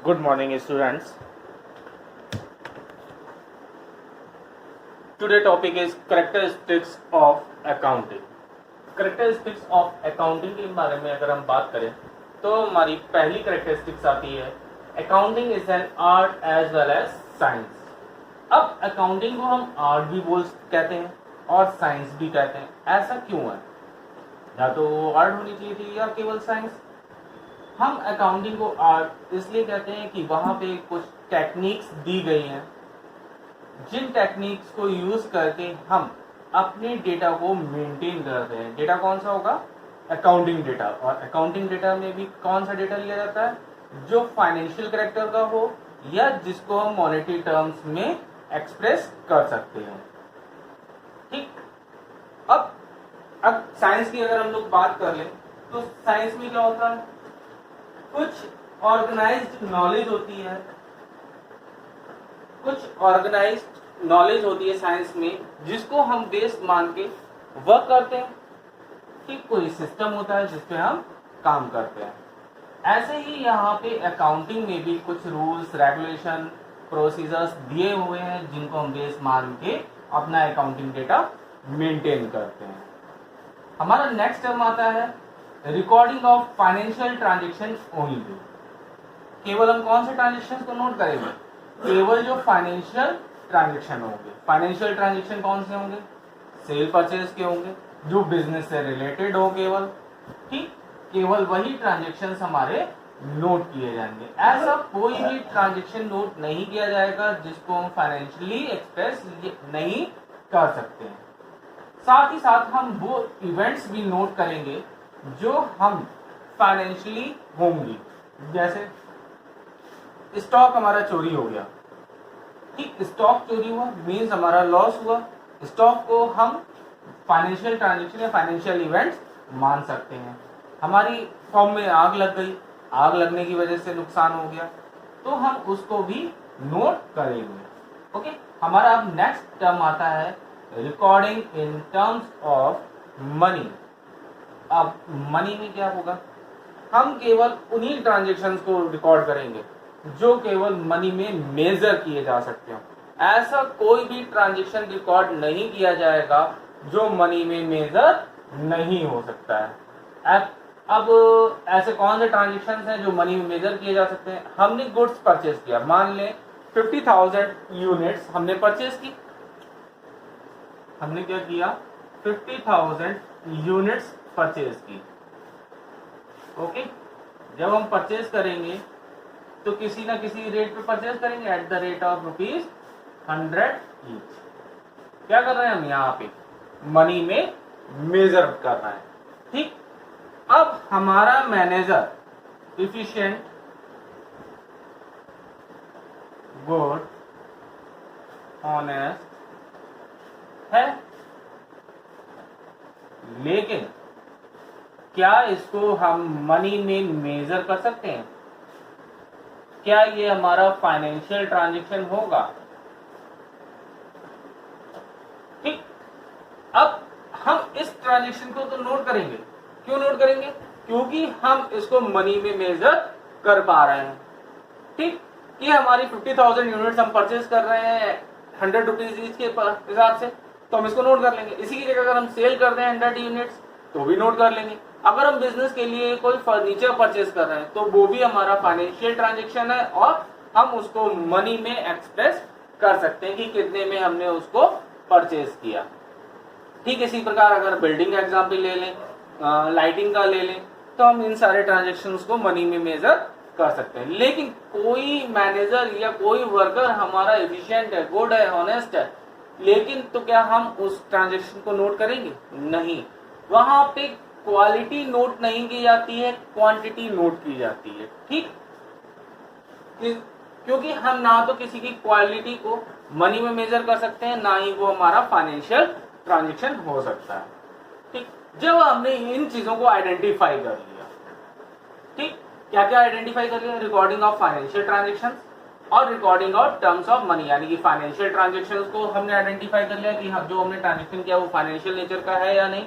Good morning, students. Today topic is characteristics of accounting. Characteristics of accounting के बारे में अगर हम बात करें तो हमारी पहली characteristics आती है accounting is an art as well as science. अब accounting को हम art भी कहते हैं और science भी कहते हैं. ऐसा क्यों है? या तो art होनी चाहिए थी या केवल science. हम अकाउंटिंग को आर्ट इसलिए कहते हैं कि वहाँ पे कुछ टेक्निक्स दी गई हैं जिन टेक्निक्स को यूज करके हम अपने डेटा को मेंटेन करते हैं. डेटा कौन सा होगा? Accounting data. और अकाउंटिंग डेटा में भी कौन सा डेटा लिया जाता है? जो फाइनेंशियल कैरेक्टर का हो या जिसको हम मॉनेटरी टर्म्स में एक्सप्रेस कर सकते हैं. ठीक. अब साइंस की अगर हम लोग बात कर लें तो साइंस में क्या होता है? कुछ ऑर्गेनाइज्ड नॉलेज होती है, कुछ ऑर्गेनाइज्ड नॉलेज होती है साइंस में जिसको हम बेस मान के वर्क करते हैं. ठीक. कोई सिस्टम होता है जिसपे हम काम करते हैं. ऐसे ही यहाँ पे अकाउंटिंग में भी कुछ रूल्स, रेगुलेशन, प्रोसीजर्स दिए हुए हैं जिनको हम बेस मान के अपना अकाउंटिंग डेटा मेंटेन करते हैं. हमारा नेक्स्ट टर्म आता है recording of financial transaction only. केवल हम कौन से ट्रांजेक्शन को नोट करेंगे? केवल जो फाइनेंशियल ट्रांजेक्शन होंगे. फाइनेंशियल ट्रांजेक्शन कौन से होंगे? सेल परचेज के होंगे, जो बिजनेस से रिलेटेड हो केवल. ठीक. केवल वही ट्रांजेक्शन हमारे नोट किए जाएंगे. ऐसा कोई भी ट्रांजेक्शन नोट नहीं किया जाएगा जिसको हम फाइनेंशियली एक्सप्रेस नहीं कर सकते हैं. साथ ही साथ हम वो इवेंट्स भी नोट करेंगे जो हम फाइनेंशियली होंगी. जैसे स्टॉक हमारा चोरी हो गया. ठीक. स्टॉक चोरी हुआ मीन्स हमारा लॉस हुआ. स्टॉक को हम फाइनेंशियल ट्रांजेक्शन या फाइनेंशियल इवेंट्स मान सकते हैं. हमारी फॉर्म में आग लग गई, आग लगने की वजह से नुकसान हो गया तो हम उसको भी नोट करेंगे. ओके. हमारा अब नेक्स्ट टर्म आता है recording in terms of money. अब मनी में क्या होगा? हम केवल उन्हीं ट्रांजेक्शन्स को रिकॉर्ड करेंगे जो केवल मनी में मेजर किए जा सकते हो. ऐसा कोई भी ट्रांजेक्शन रिकॉर्ड नहीं किया जाएगा जो मनी में मेजर नहीं हो सकता है. अब ऐसे कौन से ट्रांजेक्शन्स हैं जो मनी में मेजर किए जा सकते हैं? हमने गुड्स परचेज किया, मान लें 50,000 यूनिट्स हमने परचेज की. हमने क्या किया? 50,000 यूनिट्स परचेज की. ओके. जब हम परचेज करेंगे तो किसी ना किसी रेट पे परचेज करेंगे at the rate of ₹100 each. क्या कर रहे हैं हम यहाँ पे? मनी में मेजर कर रहे हैं. ठीक. अब हमारा मैनेजर इफिशिएंट, गुड, ऑनेस्ट है, लेकिन क्या इसको हम मनी में मेजर कर सकते हैं? क्या ये हमारा फाइनेंशियल ट्रांजैक्शन होगा? ठीक. अब हम इस ट्रांजैक्शन को तो नोट करेंगे. क्यों नोट करेंगे? क्योंकि हम इसको मनी में मेजर कर पा रहे हैं. ठीक. कि हमारी 50,000 यूनिट्स हम परचेज कर रहे हैं ₹100 ईच के हिसाब से तो हम इसको नोट कर लेंगे. इसी की जगह अगर हम सेल कर रहे हैं 100 यूनिट्स तो भी नोट कर लेंगे. अगर हम बिजनेस के लिए कोई फर्नीचर परचेज कर रहे हैं तो वो भी हमारा फाइनेंशियल ट्रांजैक्शन है और हम उसको मनी में एक्सप्रेस कर सकते हैं कि कितने में हमने उसको परचेज किया. ठीक. इसी प्रकार अगर बिल्डिंग का एग्जाम्पल ले लें, लाइटिंग का ले लें, तो हम इन सारे ट्रांजेक्शन्स को मनी में मेजर कर सकते हैं. लेकिन कोई मैनेजर या कोई वर्कर हमारा एफिशिएंट है, गुड है, ऑनेस्ट है, लेकिन तो क्या हम उस ट्रांजेक्शन को नोट करेंगे? नहीं. वहां पे क्वालिटी नोट नहीं की जाती है, क्वांटिटी नोट की जाती है. ठीक. क्योंकि हम ना तो किसी की क्वालिटी को मनी में मेजर कर सकते हैं, ना ही वो हमारा फाइनेंशियल ट्रांजैक्शन हो सकता है. ठीक. जब हमने इन चीजों को आइडेंटिफाई कर लिया. ठीक. क्या क्या आइडेंटिफाई कर लिया? रिकॉर्डिंग ऑफ फाइनेंशियल ट्रांजैक्शंस और recording of terms of money. यानी कि फाइनेंशियल ट्रांजैक्शंस को हमने आइडेंटिफाई कर लिया कि जो हमने ट्रांजैक्शन किया वो फाइनेंशियल नेचर का है या नहीं.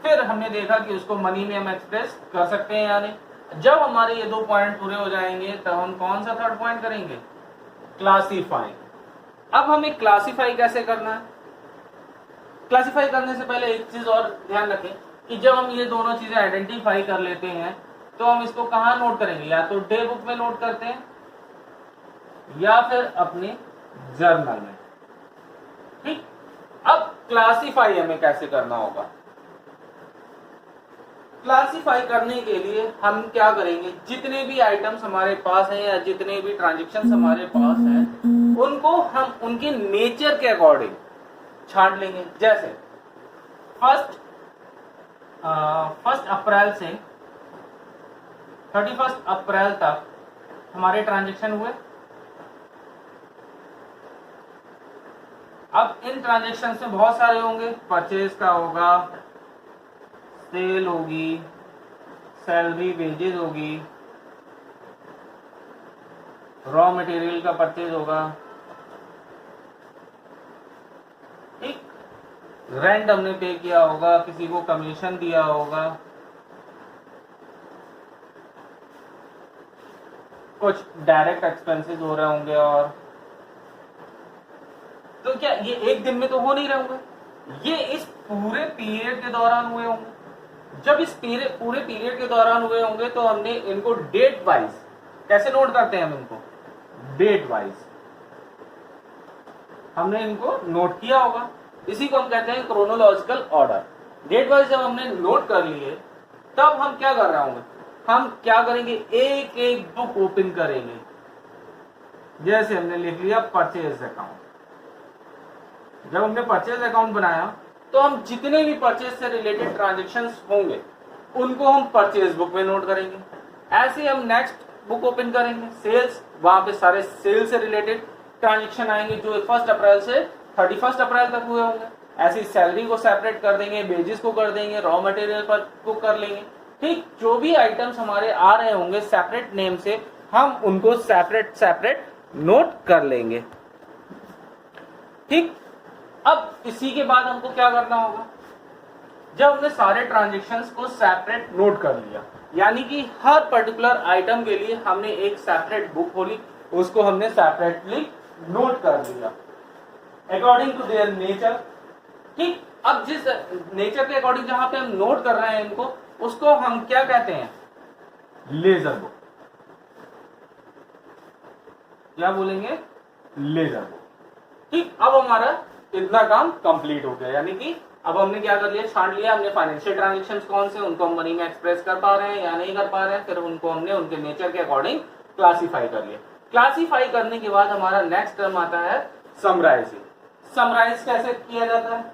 फिर हमने देखा कि उसको मनी में हम एक्सप्रेस कर सकते हैं या नहीं. जब हमारे ये 2 पॉइंट पूरे हो जाएंगे तब हम कौन सा थर्ड पॉइंट करेंगे, क्लासीफाई। अब हमें क्लासीफाई कैसे करना है, क्लासीफाई करने से पहले एक चीज और ध्यान रखें कि जब हम ये दोनों चीजें आइडेंटिफाई कर लेते हैं तो हम इसको कहाँ नोट करेंगे, या तो डे बुक में नोट करते हैं या फिर अपने जर्नल में। ठीक, अब क्लासीफाई हमें कैसे करना होगा, क्लासीफाई करने के लिए हम क्या करेंगे, जितने भी आइटम्स हमारे पास हैं या जितने भी ट्रांजेक्शन हमारे पास हैं उनको हम उनके नेचर के अकॉर्डिंग छांट लेंगे। जैसे फर्स्ट अप्रैल से 31 अप्रैल तक हमारे ट्रांजेक्शन हुए। अब इन ट्रांजेक्शन में बहुत सारे होंगे, परचेज का होगा, सेल होगी, सैलरी वेजेस होगी, रॉ मटेरियल का परचेज होगा, ठीक, रेंट हमने पे किया होगा, किसी को कमीशन दिया होगा, कुछ डायरेक्ट एक्सपेंसेस हो रहे होंगे। और तो क्या ये एक दिन में तो हो नहीं रहे होंगे, ये इस पूरे पीरियड के दौरान हुए होंगे। जब इस पूरे पीरियड के दौरान हुए होंगे तो हमने इनको डेट वाइज कैसे नोट करते हैं, हम इनको डेट वाइज हमने इनको नोट किया होगा, इसी को हम कहते हैं क्रोनोलॉजिकल ऑर्डर। डेट वाइज जब हमने नोट कर लिए तब हम क्या कर रहे होंगे, हम क्या करेंगे, एक एक बुक ओपन करेंगे। जैसे हमने लिख लिया परचेज अकाउंट, जब हमने परचेज अकाउंट बनाया तो हम जितने भी परचेज से रिलेटेड ट्रांजेक्शन्स होंगे उनको हम परचेज बुक में नोट करेंगे। ऐसे हम नेक्स्ट बुक ओपन करेंगे, सेल्स, वहां पे सारे सेल से रिलेटेड ट्रांजेक्शन आएंगे जो 1 अप्रैल से 31 अप्रैल तक हुए होंगे। ऐसी सैलरी को सेपरेट कर देंगे, वेजेस को कर देंगे, रॉ मटेरियल पर को कर लेंगे। ठीक, जो भी आइटम्स हमारे आ रहे होंगे सेपरेट नेम से हम उनको सेपरेट नोट कर लेंगे। ठीक, अब इसी के बाद हमको क्या करना होगा, जब हमने सारे ट्रांजेक्शन्स को सेपरेट नोट कर लिया, यानी कि हर पर्टिकुलर आइटम के लिए हमने एक सेपरेट बुक खोली, उसको हमने सेपरेटली नोट कर लिया अकॉर्डिंग टू देयर नेचर। ठीक, अब जिस नेचर के अकॉर्डिंग जहां पे हम नोट कर रहे हैं इनको, उसको हम क्या कहते हैं, लेजर बुक। क्या बोलेंगे, लेजर बुक। ठीक, अब हमारा इतना काम कंप्लीट हो गया, यानी कि अब हमने क्या कर लिया, छांट लिया हमने फाइनेंशियल ट्रांजेक्शन्स कौन से, उनको हम मनी में एक्सप्रेस कर पा रहे हैं या नहीं कर पा रहे हैं, फिर उनको हमने उनके नेचर के अकॉर्डिंग क्लासीफाई कर लिया। क्लासीफाई करने के बाद हमारा नेक्स्ट टर्म आता है समराइजिंग। समराइज कैसे किया जाता है,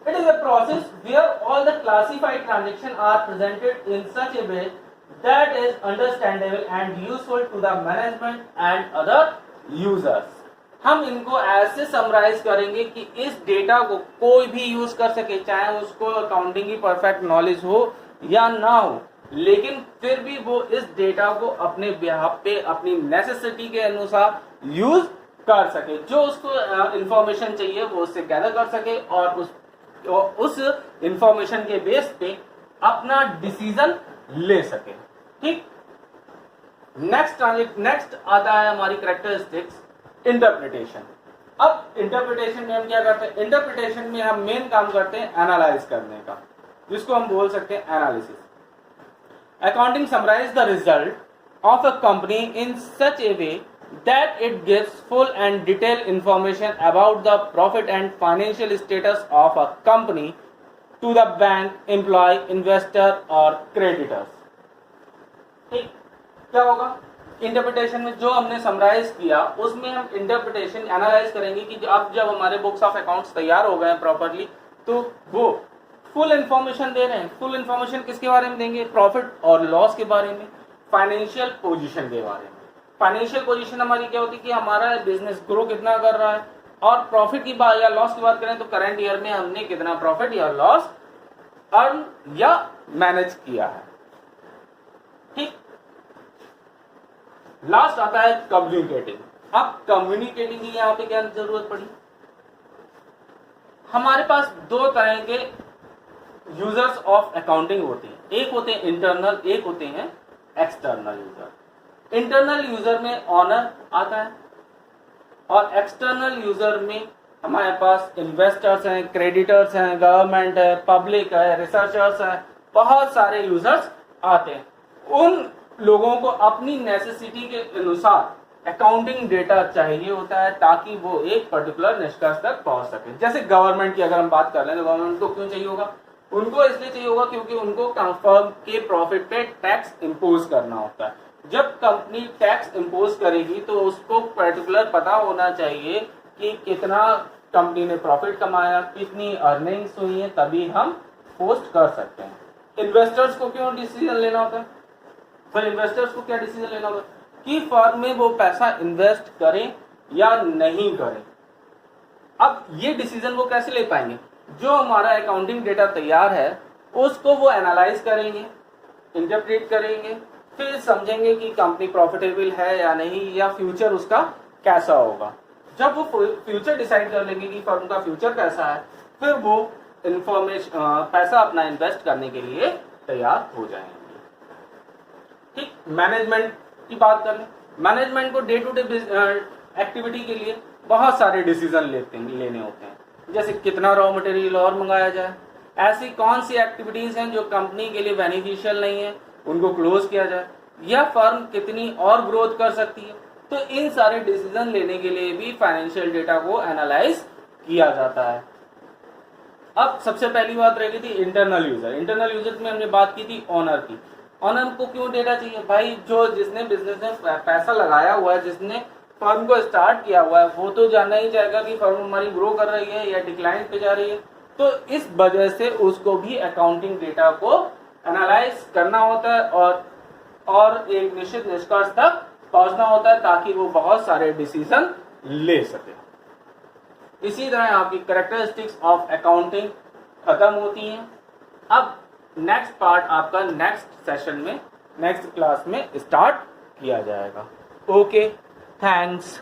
it is a process where all the classified transaction are presented in such a way that is understandable and useful to the management and other users. हम इनको ऐसे समराइज करेंगे कि इस डेटा को कोई भी यूज कर सके, चाहे उसको अकाउंटिंग की परफेक्ट नॉलेज हो या ना हो, लेकिन फिर भी वो इस डेटा को अपने बिहाफ पे अपनी नेसेसिटी के अनुसार यूज कर सके, जो उसको इंफॉर्मेशन चाहिए वो उससे गैदर कर सके और उस इंफॉर्मेशन के बेस पे अपना डिसीजन ले सके। ठीक, नेक्स्ट आता है हमारी कैरेक्टरिस्टिक्स इंटरप्रिटेशन। अब इंटरप्रिटेशन में हम क्या करते हैं, इंटरप्रिटेशन में हम मेन काम करते हैं एनालाइज करने का, जिसको हम बोल सकते हैं analysis. Accounting summarise the result of a company in such a way that it gives full and detailed information about the profit and financial status of a company to the bank, employee, investor or creditors। ठीक, क्या होगा, interpretation में जो हमने summarise किया उसमें हम interpretation analyse करेंगे कि अब जब हमारे बुक्स ऑफ अकाउंट्स तैयार हो गए हैं प्रॉपरली, तो वो फुल इंफॉर्मेशन दे रहे हैं। फुल इंफॉर्मेशन किसके बारे में देंगे, प्रॉफिट और लॉस के बारे में, फाइनेंशियल पोजीशन के बारे में। फाइनेंशियल पोजीशन हमारी क्या होती है कि हमारा बिजनेस ग्रो कितना कर रहा है, और प्रॉफिट की बात या लॉस की बात करें तो करंट ईयर में हमने कितना प्रॉफिट या लॉस अर्न या मैनेज किया है। ठीक, लास्ट आता है कम्युनिकेटिंग। अब कम्युनिकेटिंग की यहां पे क्या जरूरत पड़ी, हमारे पास दो तरह के यूजर्स ऑफ अकाउंटिंग होते हैं, एक होते हैं इंटरनल, एक होते हैं एक्सटर्नल यूजर। इंटरनल यूजर में ऑनर आता है और एक्सटर्नल यूजर में हमारे पास इन्वेस्टर्स हैं, क्रेडिटर्स हैं, गवर्नमेंट है, पब्लिक है, रिसर्चर्स हैं, बहुत सारे यूजर्स आते हैं। उन लोगों को अपनी नेसेसिटी के अनुसार अकाउंटिंग डेटा चाहिए होता है ताकि वो एक पर्टिकुलर निष्कर्ष तक पहुंच सके। जैसे गवर्नमेंट की अगर हम बात कर लें तो गवर्नमेंट को क्यों चाहिए होगा? उनको इसलिए चाहिए होगा क्योंकि उनको फर्म के प्रॉफिट पे टैक्स इम्पोज करना होता है। जब कंपनी टैक्स इम्पोज करेगी तो उसको पर्टिकुलर पता होना चाहिए कि कितना कंपनी ने प्रॉफिट कमाया, कितनी अर्निंग्स हुई है, तभी हम पोस्ट कर सकते हैं। इन्वेस्टर्स को क्यों डिसीजन लेना होता है? फिर इन्वेस्टर्स को क्या डिसीजन लेना होगा कि फर्म में वो पैसा इन्वेस्ट करें या नहीं करें। अब ये डिसीजन वो कैसे ले पाएंगे? जो हमारा अकाउंटिंग डेटा तैयार है उसको वो एनालाइज करेंगे, इंटरप्रेट करेंगे, फिर समझेंगे कि कंपनी प्रॉफिटेबल है या नहीं, या फ्यूचर उसका कैसा होगा। जब वो फ्यूचर डिसाइड कर लेंगे कि फर्म का फ्यूचर कैसा है, फिर वो पैसा अपना इन्वेस्ट करने के लिए तैयार हो जाएंगे। ठीक, मैनेजमेंट की बात कर लें। मैनेजमेंट को डे टू डे एक्टिविटी के लिए बहुत सारे डिसीजन लेने होते हैं, जैसे कितना रॉ मटेरियल और मंगाया जाए, ऐसी कौन सी एक्टिविटीज हैं जो कंपनी के लिए बेनिफिशियल नहीं है उनको क्लोज किया जाए, या फर्म कितनी और ग्रोथ कर सकती है। तो इन सारे डिसीजन लेने के लिए भी फाइनेंशियल डेटा को एनालाइज किया जाता है। अब सबसे पहली बात रहेगी थी इंटरनल यूजर। इंटरनल यूजर में हमने बात की थी ऑनर की। ऑनर को क्यों डेटा चाहिए? भाई जो जिसने बिजनेस में पैसा लगाया हुआ है, जिसने फर्म को स्टार्ट किया हुआ है, वो तो जानना ही चाहेगा कि फर्म हमारी ग्रो कर रही है या डिक्लाइन पे जा रही है। तो इस वजह से उसको भी अकाउंटिंग डेटा को एनालाइज करना होता है और एक निश्चित निष्कर्ष तक पहुंचना होता है ताकि वो बहुत सारे डिसीजन ले सके। इसी तरह आपकी कैरेक्टरिस्टिक्स ऑफ अकाउंटिंग खत्म होती हैं। अब नेक्स्ट पार्ट आपका नेक्स्ट सेशन में, नेक्स्ट क्लास में स्टार्ट किया जाएगा। Okay, thanks.